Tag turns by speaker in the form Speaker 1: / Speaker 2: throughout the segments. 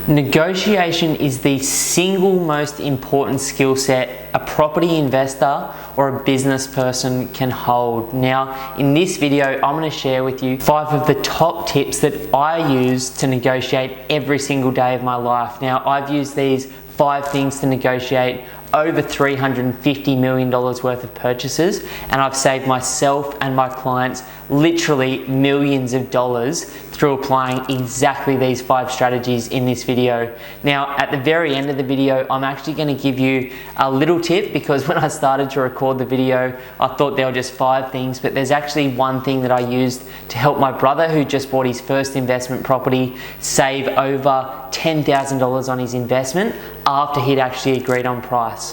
Speaker 1: Negotiation is the single most important skill set a property investor or a business person can hold. Now, in this video, I'm going to share with you 5 of the top tips that I use to negotiate every single day of my life. Now, I've used these 5 things to negotiate over $350 million worth of purchases, and I've saved myself and my clients literally millions of dollars through applying exactly these 5 strategies in this video. Now, at the very end of the video, I'm actually going to give you a little tip, because when I started to record the video, I thought there were just 5 things, but there's actually one thing that I used to help my brother, who just bought his first investment property, save over $10,000 on his investment after he'd actually agreed on price.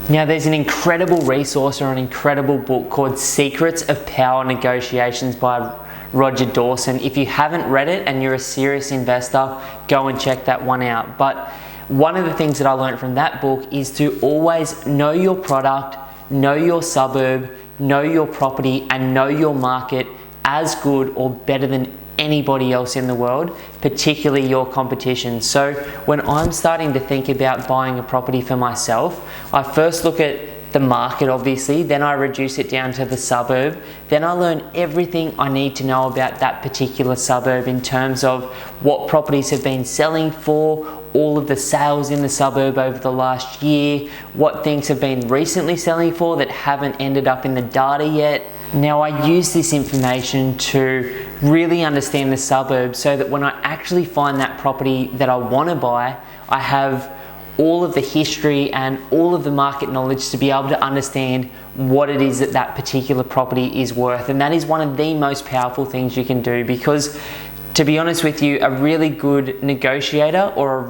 Speaker 1: Now, there's an incredible resource or an incredible book called Secrets of Power Negotiations by Roger Dawson. If you haven't read it and you're a serious investor, go and check that one out. But one of the things that I learned from that book is to always know your product, know your suburb, know your property, and know your market as good or better than anybody else in the world, particularly your competition. So when I'm starting to think about buying a property for myself, I first look at the market, obviously, then I reduce it down to the suburb, then I learn everything I need to know about that particular suburb in terms of what properties have been selling for, all of the sales in the suburb over the last year, what things have been recently selling for that haven't ended up in the data yet. Now, I use this information to really understand the suburb so that when I actually find that property that I want to buy, I have all of the history and all of the market knowledge to be able to understand what it is that that particular property is worth. And that is one of the most powerful things you can do, because to be honest with you, a really good negotiator or a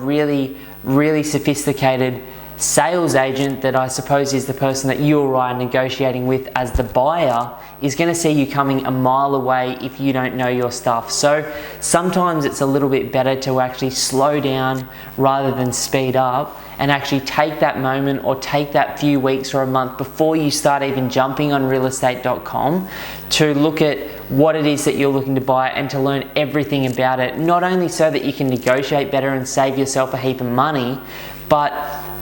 Speaker 1: really sophisticated sales agent, that I suppose is the person that you or I are negotiating with as the buyer, is going to see you coming a mile away if you don't know your stuff. So sometimes it's a little bit better to actually slow down rather than speed up, and actually take that moment or take that few weeks or a month before you start even jumping on realestate.com to look at what it is that you're looking to buy and to learn everything about it, not only so that you can negotiate better and save yourself a heap of money, but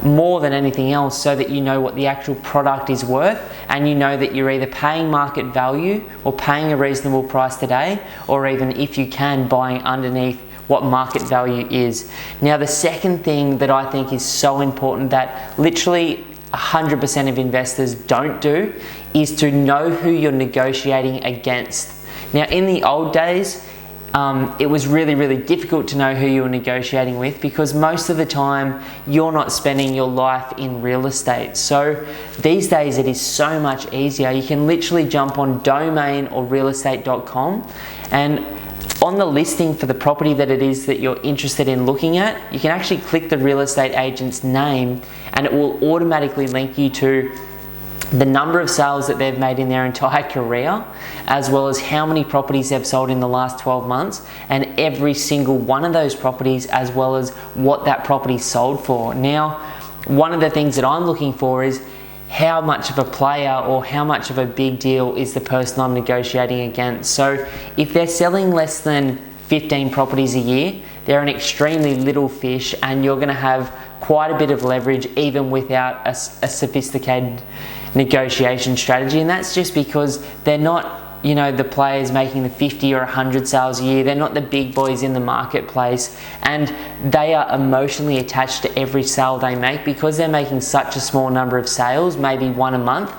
Speaker 1: more than anything else, so that you know what the actual product is worth, and you know that you're either paying market value or paying a reasonable price today, or even, if you can, buying underneath what market value is. Now, the second thing that I think is so important that literally 100% of investors don't do is to know who you're negotiating against. Now, in the old days, it was really difficult to know who you were negotiating with, because most of the time you're not spending your life in real estate. So these days it is so much easier. You can literally jump on domain or realestate.com, and on the listing for the property that it is that you're interested in looking at, you can actually click the real estate agent's name, and it will automatically link you to the number of sales that they've made in their entire career, as well as how many properties they've sold in the last 12 months, and every single one of those properties, as well as what that property sold for. Now, one of the things that I'm looking for is how much of a player or how much of a big deal is the person I'm negotiating against. So if they're selling less than 15 properties a year, they're an extremely little fish, and you're going to have quite a bit of leverage even without a sophisticated negotiation strategy. And that's just because they're not, you know, the players making the 50 or 100 sales a year. They're not the big boys in the marketplace, and they are emotionally attached to every sale they make, because they're making such a small number of sales, maybe one a month.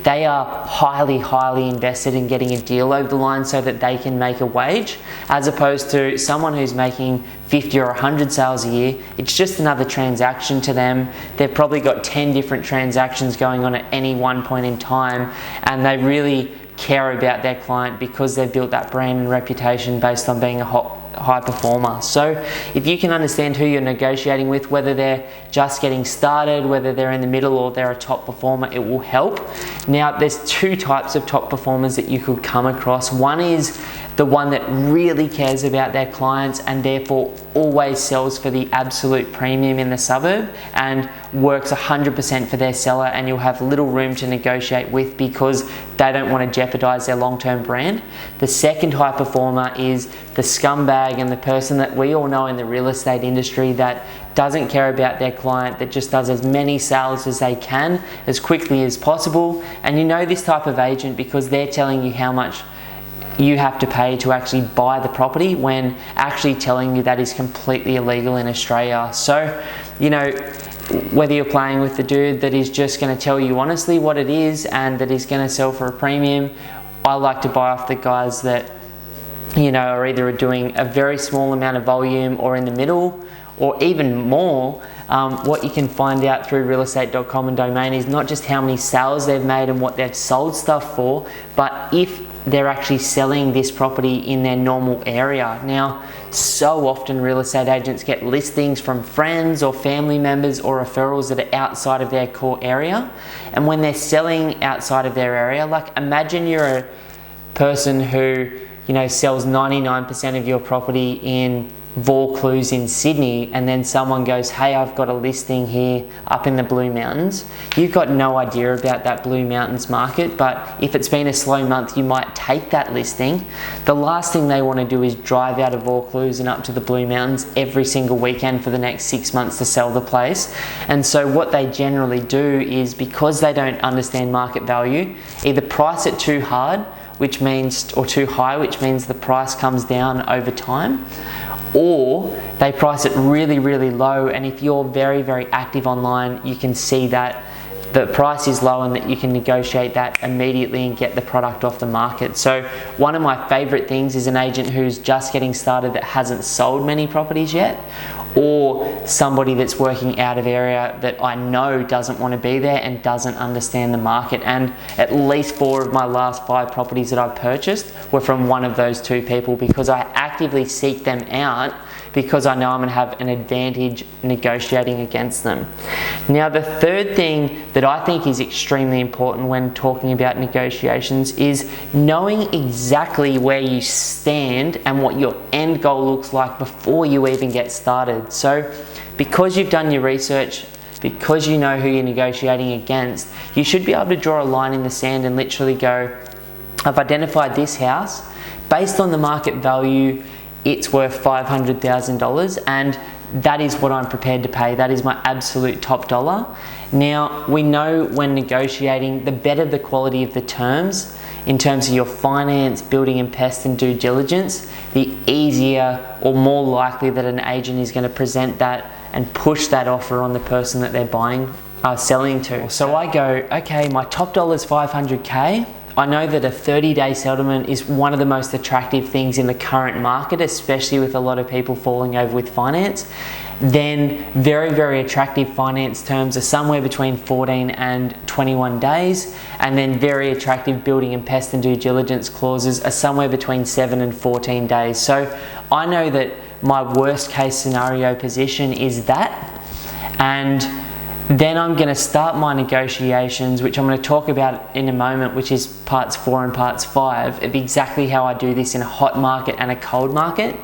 Speaker 1: They are highly invested in getting a deal over the line so that they can make a wage, as opposed to someone who's making 50 or 100 sales a year. It's just another transaction to them. They've probably got 10 different transactions going on at any one point in time, and they really care about their client because they've built that brand and reputation based on being a high performer. So if you can understand who you're negotiating with, whether they're just getting started, whether they're in the middle, or they're a top performer, it will help. Now, there's 2 types of top performers that you could come across. One is the one that really cares about their clients and therefore always sells for the absolute premium in the suburb and works 100% for their seller, and you'll have little room to negotiate with because they don't want to jeopardize their long-term brand. The second high performer is the scumbag and the person that we all know in the real estate industry that doesn't care about their client, that just does as many sales as they can as quickly as possible. And you know this type of agent because they're telling you how much you have to pay to actually buy the property when actually telling you that is completely illegal in Australia. So, you know, whether you're playing with the dude that is just going to tell you honestly what it is and that is going to sell for a premium, I like to buy off the guys that, you know, are either doing a very small amount of volume or in the middle, or even more. What you can find out through realestate.com and Domain is not just how many sales they've made and what they've sold stuff for, but if they're actually selling this property in their normal area. Now, so often real estate agents get listings from friends or family members or referrals that are outside of their core area. And when they're selling outside of their area, like imagine you're a person who, you know, sells 99% of your property in Vaucluse in Sydney, and then someone goes, hey, I've got a listing here up in the Blue Mountains. You've got no idea about that Blue Mountains market, but if it's been a slow month, you might take that listing. The last thing they want to do is drive out of Vaucluse and up to the Blue Mountains every single weekend for the next 6 months to sell the place. And so what they generally do is, because they don't understand market value, either price it too hard, which means, or too high, which means the price comes down over time, or they price it really, really low. And if you're very, very active online, you can see that the price is low and that you can negotiate that immediately and get the product off the market. So one of my favorite things is an agent who's just getting started that hasn't sold many properties yet, or somebody that's working out of area that I know doesn't want to be there and doesn't understand the market. And at least 4 of my last 5 properties that I've purchased were from one of those 2 people, because I actively seek them out because I know I'm going to have an advantage negotiating against them. Now, the third thing that I think is extremely important when talking about negotiations is knowing exactly where you stand and what your end goal looks like before you even get started. So because you've done your research, because you know who you're negotiating against, you should be able to draw a line in the sand and literally go, I've identified this house, based on the market value, it's worth $500,000, and that is what I'm prepared to pay. That is my absolute top dollar. Now, we know when negotiating, the better the quality of the terms in terms of your finance, building and pest and due diligence, the easier or more likely that an agent is going to present that and push that offer on the person that they're selling to. So I go, okay, my top dollar is $500K. I know that a 30-day settlement is one of the most attractive things in the current market, especially with a lot of people falling over with finance. Then very, very attractive finance terms are somewhere between 14 and 21 days. And then very attractive building and pest and due diligence clauses are somewhere between 7 and 14 days. So I know that my worst case scenario position is that. And then I'm going to start my negotiations, which I'm going to talk about in a moment, which is parts 4 and parts 5 of exactly how I do this in a hot market and a cold market.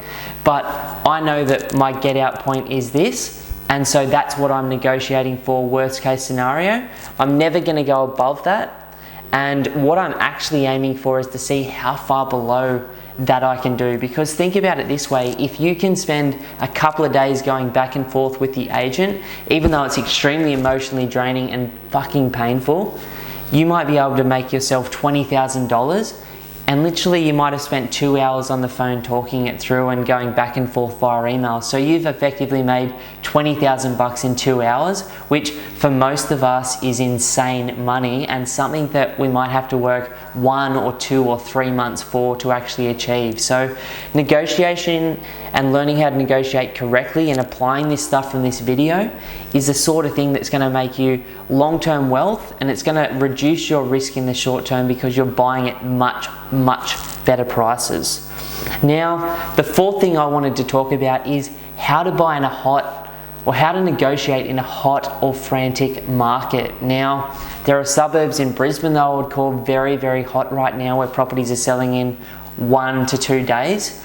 Speaker 1: But I know that my get out point is this, and so that's what I'm negotiating for, worst case scenario. I'm never going to go above that, and what I'm actually aiming for is to see how far below that I can do. Because think about it this way, if you can spend a couple of days going back and forth with the agent, even though it's extremely emotionally draining and fucking painful, you might be able to make yourself $20,000, and literally you might have spent 2 hours on the phone talking it through and going back and forth via email. So you've effectively made $20,000 in 2 hours, which for most of us is insane money and something that we might have to work 1 or 2 or 3 months for to actually achieve. So negotiation and learning how to negotiate correctly and applying this stuff from this video is the sort of thing that's going to make you long-term wealth, and it's going to reduce your risk in the short term because you're buying at much better prices. Now, the fourth thing I wanted to talk about is how to buy in a hot, or how to negotiate in a hot or frantic market. Now, there are suburbs in Brisbane that I would call very, very hot right now, where properties are selling in 1 to 2 days.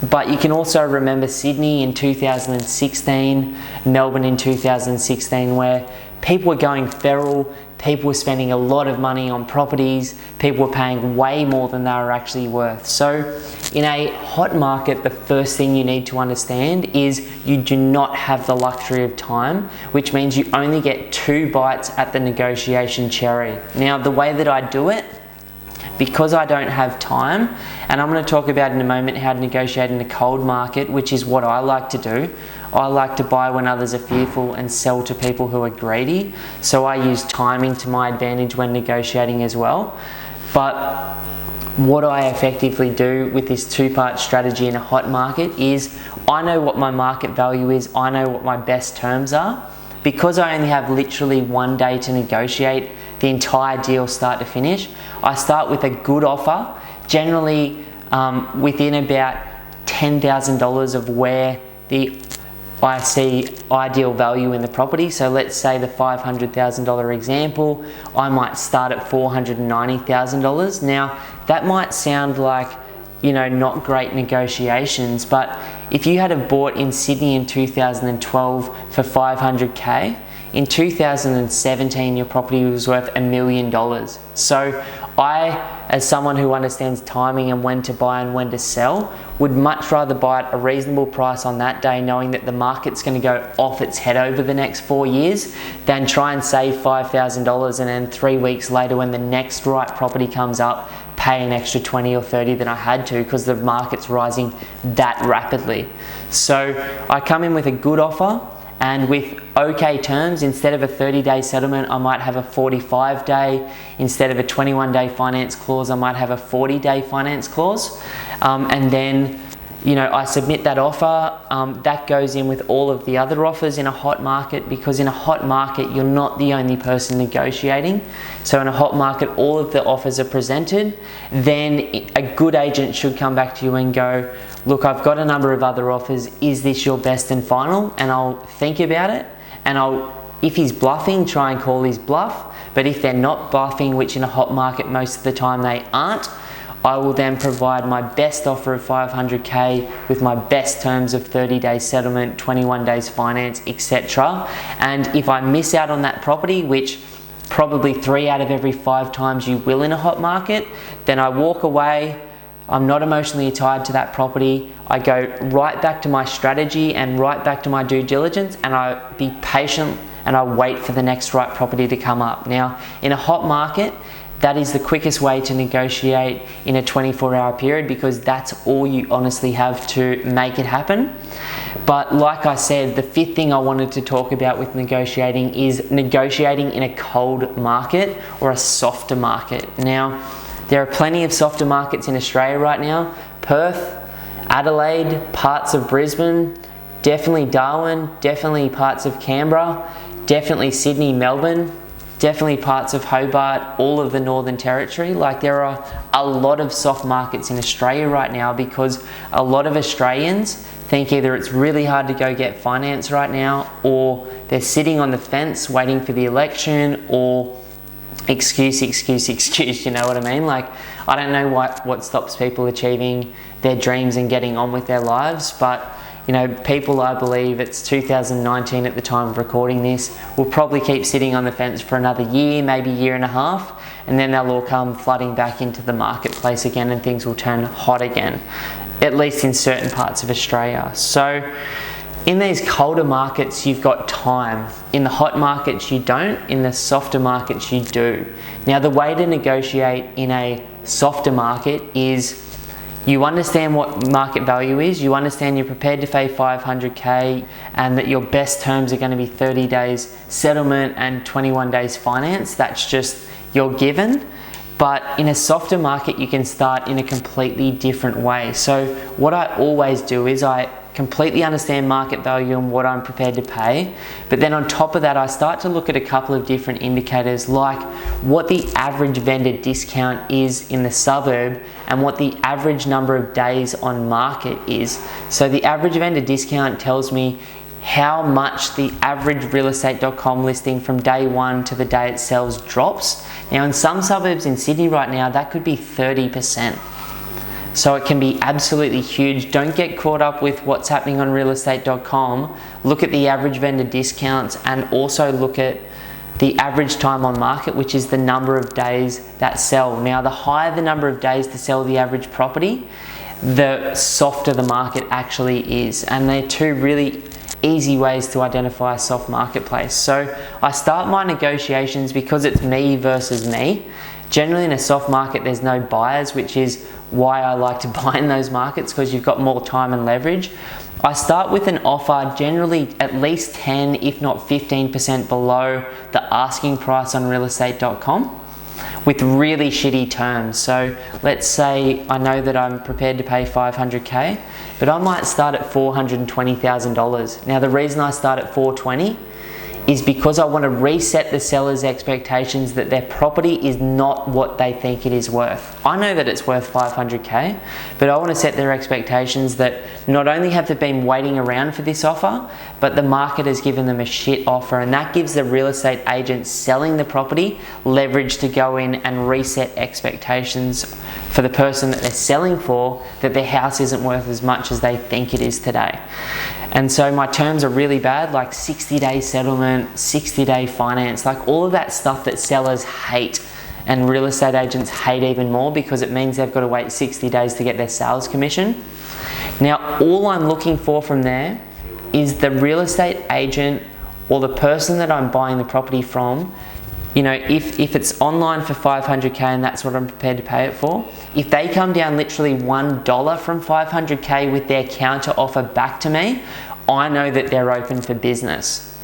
Speaker 1: But you can also remember Sydney in 2016, Melbourne in 2016, where people were going feral, people were spending a lot of money on properties, people were paying way more than they were actually worth. So in a hot market, the first thing you need to understand is you do not have the luxury of time, which means you only get 2 bites at the negotiation cherry. Now, the way that I do it, because I don't have time, and I'm going to talk about in a moment how to negotiate in a cold market, which is what I like to do. I like to buy when others are fearful and sell to people who are greedy. So I use timing to my advantage when negotiating as well. But what I effectively do with this 2-part strategy in a hot market is I know what my market value is, I know what my best terms are. Because I only have literally 1 day to negotiate the entire deal start to finish, I start with a good offer, generally within about $10,000 of where I see ideal value in the property. So let's say the $500,000 example, I might start at $490,000. Now, that might sound like, you know, not great negotiations, but if you had have bought in Sydney in 2012 for 500K, in 2017 your property was worth $1 million. So I, as someone who understands timing and when to buy and when to sell, would much rather buy at a reasonable price on that day, knowing that the market's going to go off its head over the next 4 years, than try and save $5,000 and then 3 weeks later, when the next right property comes up, pay an extra 20 or 30 than I had to because the market's rising that rapidly. So I come in with a good offer, and with okay terms. Instead of a 30-day settlement, I might have a 45-day. Instead of a 21-day finance clause, I might have a 40-day finance clause. And then, you know, I submit that offer. That goes in with all of the other offers in a hot market, because in a hot market, you're not the only person negotiating. So in a hot market, all of the offers are presented. Then a good agent should come back to you and go, look, I've got a number of other offers. Is this your best and final? And I'll think about it. And if he's bluffing, try and call his bluff. But if they're not bluffing, which in a hot market most of the time they aren't, I will then provide my best offer of 500K with my best terms of 30-day settlement, 21 days finance, etc. And if I miss out on that property, which probably 3 out of every 5 times you will in a hot market, then I walk away. I'm not emotionally tied to that property. I go right back to my strategy and right back to my due diligence, and I be patient and I wait for the next right property to come up. Now, in a hot market, that is the quickest way to negotiate in a 24-hour period, because that's all you honestly have to make it happen. But like I said, the 5th thing I wanted to talk about with negotiating is negotiating in a cold market or a softer market. Now, there are plenty of softer markets in Australia right now. Perth, Adelaide, parts of Brisbane, definitely Darwin, definitely parts of Canberra, definitely Sydney, Melbourne, definitely parts of Hobart, all of the Northern Territory. Like, there are a lot of soft markets in Australia right now, because a lot of Australians think either it's really hard to go get finance right now, or they're sitting on the fence waiting for the election, or excuse, you know what I mean? Like, I don't know what stops people achieving their dreams and getting on with their lives, but you know, people, I believe it's 2019 at the time of recording this, will probably keep sitting on the fence for another year, maybe year and a half, and then they'll all come flooding back into the marketplace again, and things will turn hot again, at least in certain parts of Australia. So in these colder markets, you've got time. In the hot markets, you don't. In the softer markets, you do. Now, the way to negotiate in a softer market is you understand what market value is, you understand you're prepared to pay 500K, and that your best terms are going to be 30 days settlement and 21 days finance. That's just your given. But in a softer market, you can start in a completely different way. So what I always do is I completely understand market value and what I'm prepared to pay. But then on top of that, I start to look at a couple of different indicators, like what the average vendor discount is in the suburb and what the average number of days on market is. So the average vendor discount tells me how much the average realestate.com listing from day one to the day it sells drops. Now, in some suburbs in Sydney right now, that could be 30%. So it can be absolutely huge. Don't get caught up with what's happening on realestate.com. Look at the average vendor discounts and also look at the average time on market, which is the number of days that sell. Now, the higher the number of days to sell the average property, the softer the market actually is. And they're two really easy ways to identify a soft marketplace. So I start my negotiations because it's me versus me. Generally in a soft market, there's no buyers, which is why I like to buy in those markets, because you've got more time and leverage. I start with an offer generally at least 10, if not 15% below the asking price on realestate.com with really shitty terms. So let's say I know that I'm prepared to pay $500K, but I might start at $420,000. Now, the reason I start at $420,000 is because I want to reset the seller's expectations that their property is not what they think it is worth. I know that it's worth $500K, but I want to set their expectations that not only have they been waiting around for this offer, but the market has given them a shit offer, and that gives the real estate agent selling the property leverage to go in and reset expectations for the person that they're selling for, that their house isn't worth as much as they think it is today. And so my terms are really bad, like 60-day settlement, 60-day finance, like all of that stuff that sellers hate and real estate agents hate even more, because it means they've got to wait 60 days to get their sales commission. Now, all I'm looking for from there is the real estate agent or the person that I'm buying the property from. You know, if it's online for $500K and that's what I'm prepared to pay it for, if they come down literally $1 from $500K with their counter offer back to me, I know that they're open for business.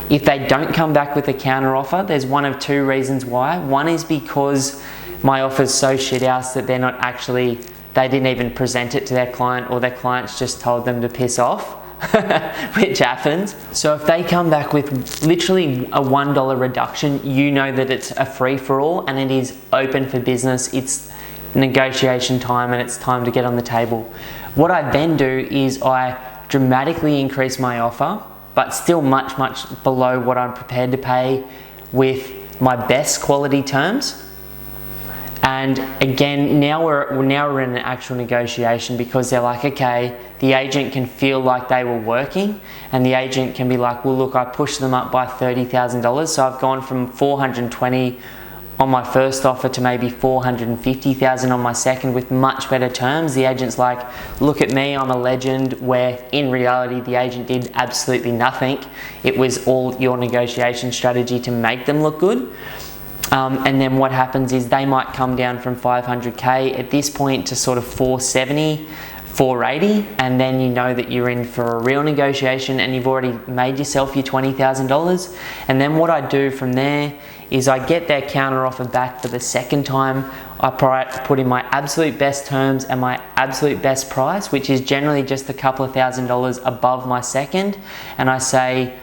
Speaker 1: If they don't come back with a counter offer, there's one of two reasons why. One is because my offer's so shit house that they're not actually, they didn't even present it to their client, or their clients just told them to piss off. Which happens. So if they come back with literally a $1 reduction, you know that it's a free-for-all and it is open for business. It's negotiation time and it's time to get on the table. What I then do is I dramatically increase my offer, but still much below what I'm prepared to pay with my best quality terms. And again, now we're in an actual negotiation, because they're like, okay, the agent can feel like they were working, and the agent can be like, well, look, I pushed them up by $30,000. So I've gone from $420,000 on my first offer to maybe $450,000 on my second with much better terms. The agent's like, look at me, I'm a legend, where in reality, the agent did absolutely nothing. It was all your negotiation strategy to make them look good. And then what happens is they might come down from $500K at this point to sort of $470,000, $480,000, and then you know that you're in for a real negotiation and you've already made yourself your $20,000. And then what I do from there is I get their counter offer back for the second time. I put in my absolute best terms and my absolute best price, which is generally just a couple of $1,000s above my second, and I say,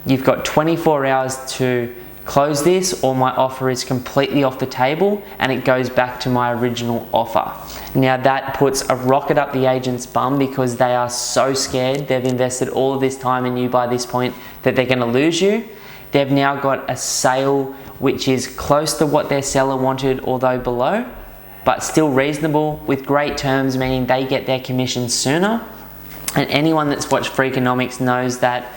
Speaker 1: you've got 24 hours to close this, or my offer is completely off the table, and it goes back to my original offer. Now that puts a rocket up the agent's bum, because they are so scared. They've invested all of this time in you by this point that they're going to lose you. They've now got a sale which is close to what their seller wanted, although below, but still reasonable with great terms, meaning they get their commission sooner. And anyone that's watched Freakonomics knows that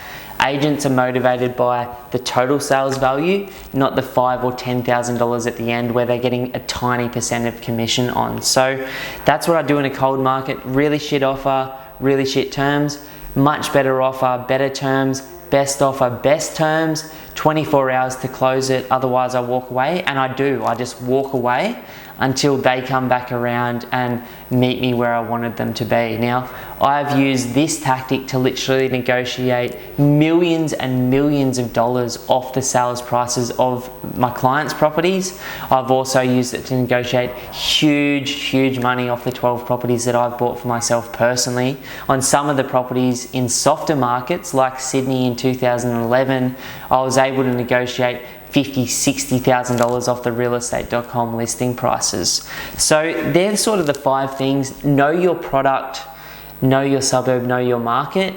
Speaker 1: agents are motivated by the total sales value, not the $5,000 or $10,000 at the end, where they're getting a tiny percent of commission on. So that's what I do in a cold market. Really shit offer, really shit terms, much better offer, better terms, best offer, best terms, 24 hours to close it, otherwise I walk away. And I just walk away until they come back around and meet me where I wanted them to be. Now, I've used this tactic to literally negotiate millions and millions of dollars off the sales prices of my clients' properties. I've also used it to negotiate huge money off the 12 properties that I've bought for myself personally. On some of the properties in softer markets like Sydney in 2011, I was able to negotiate $50,000, $60,000 off the realestate.com listing prices. So they're sort of the 5 things. Know your product, know your suburb, know your market,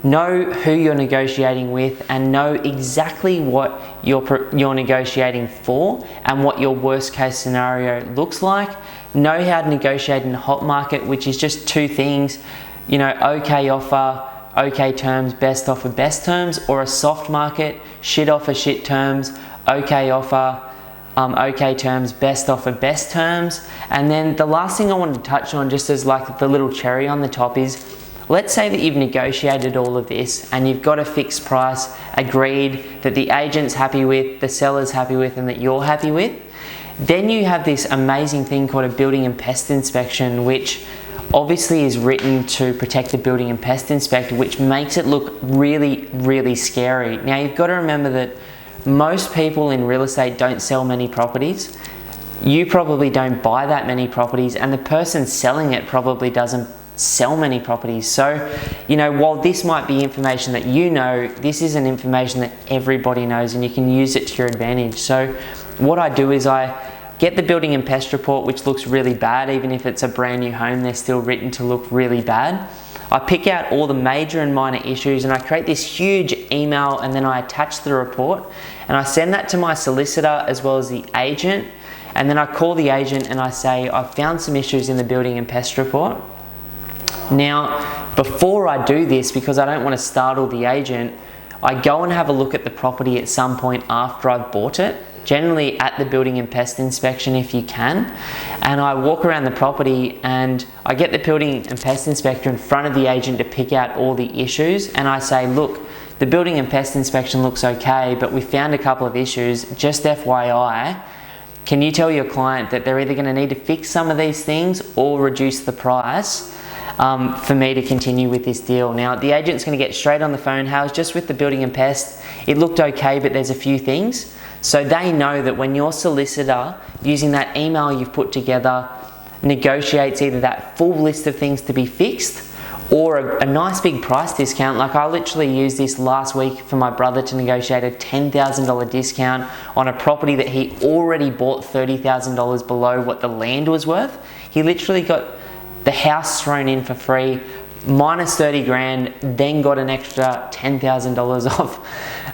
Speaker 1: know who you're negotiating with, and know exactly what you're negotiating for and what your worst case scenario looks like. know how to negotiate in a hot market, which is just two things, you know, okay offer, okay terms, best offer, best terms, or a soft market, shit offer, shit terms, okay offer, okay terms, best offer, best terms. And then the last thing I wanted to touch on, just as like the little cherry on the top, is let's say that you've negotiated all of this and you've got a fixed price agreed that the agent's happy with, the seller's happy with, and that you're happy with. Then you have this amazing thing called a building and pest inspection, which obviously is written to protect the building and pest inspector, which makes it look really, really scary. Now you've got to remember that most people in real estate don't sell many properties. You probably don't buy that many properties, and the person selling it probably doesn't sell many properties. So, you know, while this might be information that you know, this isn't information that everybody knows, and you can use it to your advantage. So what I do is I get the building and pest report, which looks really bad. Even if it's a brand new home, they're still written to look really bad. I pick out all the major and minor issues, and I create this huge email, and then I attach the report and I send that to my solicitor as well as the agent. And then I call the agent and I say, I've found some issues in the building and pest report. Now, before I do this, because I don't want to startle the agent, I go and have a look at the property at some point after I've bought it, generally at the building and pest inspection if you can, and I walk around the property and I get the building and pest inspector in front of the agent to pick out all the issues, and I say, look, the building and pest inspection looks okay, but we found a couple of issues. Just FYI, can you tell your client that they're either going to need to fix some of these things or reduce the price for me to continue with this deal? Now, the agent's going to get straight on the phone. Hey, I was just with the building and pest. It looked okay, but there's a few things. So they know that when your solicitor, using that email you've put together, negotiates either that full list of things to be fixed or a nice big price discount. Like I literally used this last week for my brother to negotiate a $10,000 discount on a property that he already bought $30,000 below what the land was worth. He literally got the house thrown in for free, minus 30 grand, then got an extra $10,000 off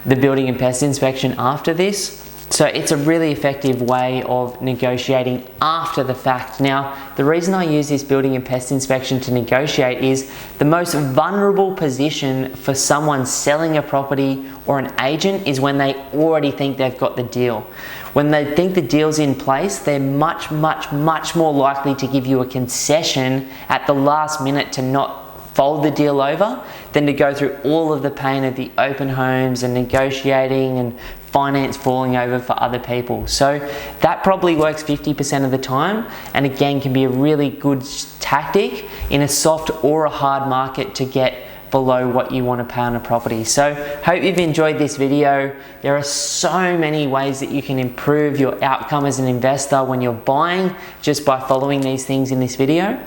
Speaker 1: the building and pest inspection after this. So it's a really effective way of negotiating after the fact. Now, the reason I use this building and pest inspection to negotiate is the most vulnerable position for someone selling a property or an agent is when they already think they've got the deal. When they think the deal's in place, they're much more likely to give you a concession at the last minute to not fold the deal over than to go through all of the pain of the open homes and negotiating and finance falling over for other people. So that probably works 50% of the time, and again can be a really good tactic in a soft or a hard market to get below what you want to pay on a property. So hope you've enjoyed this video. There are so many ways that you can improve your outcome as an investor when you're buying just by following these things in this video.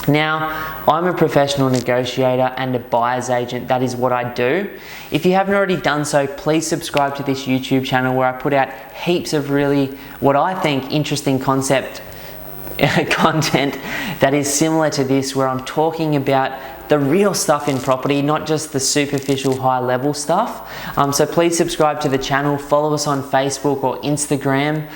Speaker 1: Now, I'm a professional negotiator and a buyer's agent. That is what I do. If you haven't already done so, please subscribe to this YouTube channel where I put out heaps of really, what I think, interesting content that is similar to this, where I'm talking about the real stuff in property, not just the superficial high level stuff. So please subscribe to the channel, follow us on Facebook or Instagram.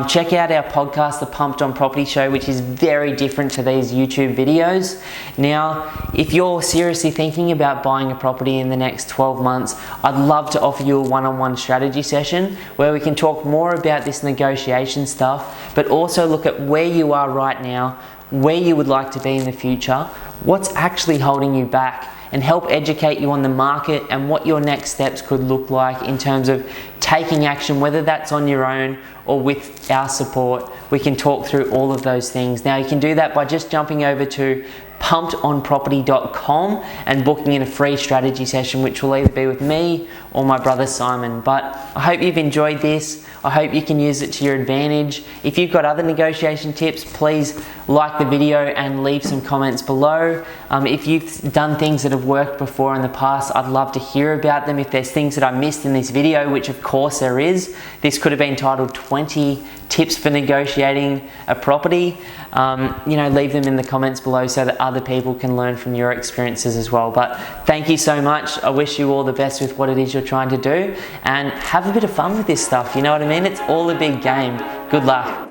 Speaker 1: Check out our podcast, The Pumped on Property Show, which is very different to these YouTube videos. Now, if you're seriously thinking about buying a property in the next 12 months, I'd love to offer you a one-on-one strategy session where we can talk more about this negotiation stuff, but also look at where you are right now, where you would like to be in the future, what's actually holding you back, and help educate you on the market and what your next steps could look like in terms of taking action, whether that's on your own or with our support. We can talk through all of those things. Now, you can do that by just jumping over to pumpedonproperty.com and booking in a free strategy session, which will either be with me or my brother Simon. But I hope you've enjoyed this. I hope you can use it to your advantage. If you've got other negotiation tips, please like the video and leave some comments below. If you've done things that have worked before in the past, I'd love to hear about them. If there's things that I missed in this video, which of course there is, this could have been titled 20 tips for negotiating a property. Leave them in the comments below so that other people can learn from your experiences as well. But thank you so much. I wish you all the best with what it is you're trying to do, and have a bit of fun with this stuff. You know what I mean? It's all a big game. Good luck.